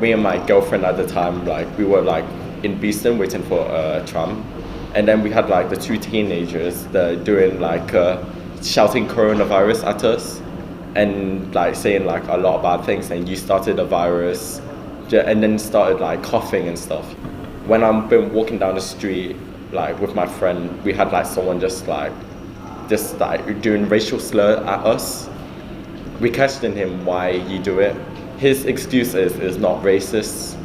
Me and my girlfriend at the time, like we were like in Beeston waiting for a tram, and then we had like the two teenagers that doing like shouting coronavirus at us, and like saying like a lot of bad things, and you started a virus, and then started like coughing and stuff. When I've been walking down the street like with my friend, we had like someone just like doing racial slur at us. We questioned him why he do it. His excuse is not racist.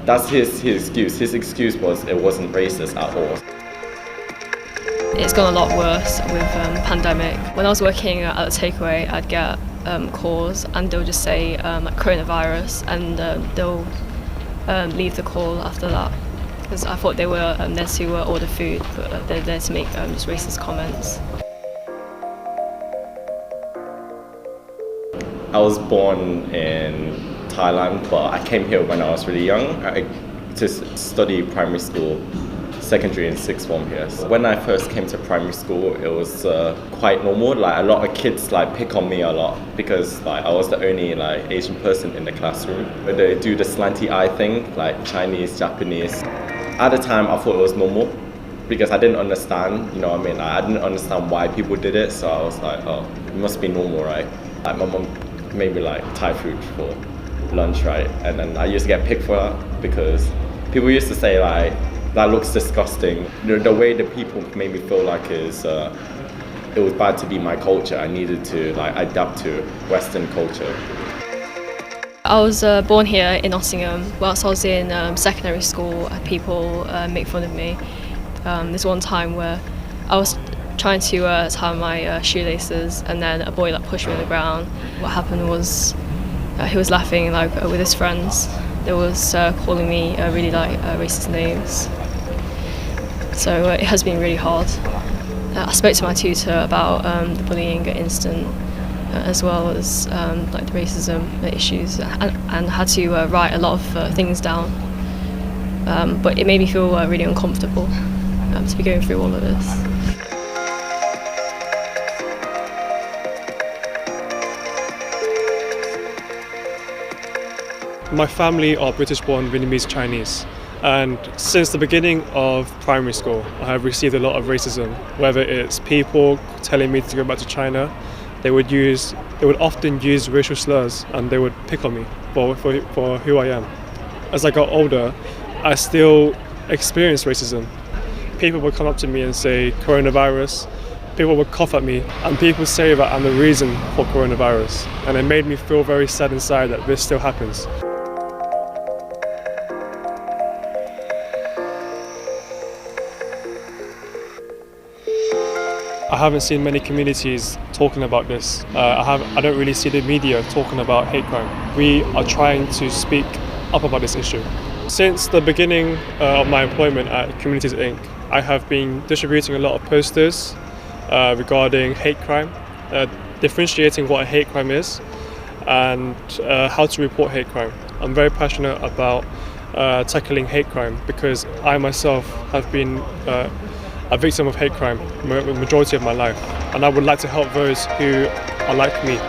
That's his excuse. His excuse was it wasn't racist at all. It's gone a lot worse with pandemic. When I was working at a takeaway, I'd get calls and they'll just say like coronavirus, and they'll leave the call after that, because I thought they were there to order food, but they're there to make just racist comments. I was born in Thailand, but I came here when I was really young to study primary school, secondary and sixth form here. So when I first came to primary school, it was quite normal. Like a lot of kids like pick on me a lot because like I was the only like Asian person in the classroom. But they do the slanty eye thing, like Chinese, Japanese. At the time, I thought it was normal because I didn't understand. You know what I mean? I didn't understand why people did it, so I was like, oh, it must be normal, right? Like my mom made me like Thai food for lunch, right? And then I used to get picked for that because people used to say like, that looks disgusting. The way the people made me feel like it was bad to be my culture. I needed to like adapt to Western culture. I was born here in Nottingham. Whilst I was in secondary school, people make fun of me. There's one time where I was trying to tie my shoelaces, and then a boy like pushed me on the ground. What happened was he was laughing like with his friends. They was calling me really like racist names. So it has been really hard. I spoke to my tutor about the bullying incident, as well as like the racism issues, and had to write a lot of things down. But it made me feel really uncomfortable to be going through all of this. My family are British-born Vietnamese Chinese, and since the beginning of primary school, I have received a lot of racism. Whether it's people telling me to go back to China, they would often use racial slurs, and they would pick on me for who I am. As I got older, I still experienced racism. People would come up to me and say coronavirus. People would cough at me, and people say that I'm the reason for coronavirus, and it made me feel very sad inside that this still happens. I haven't seen many communities talking about this. I don't really see the media talking about hate crime. We are trying to speak up about this issue. Since the beginning of my employment at Communities Inc., I have been distributing a lot of posters regarding hate crime, differentiating what a hate crime is, and how to report hate crime. I'm very passionate about tackling hate crime because I myself have been a victim of hate crime the majority of my life, and I would like to help those who are like me.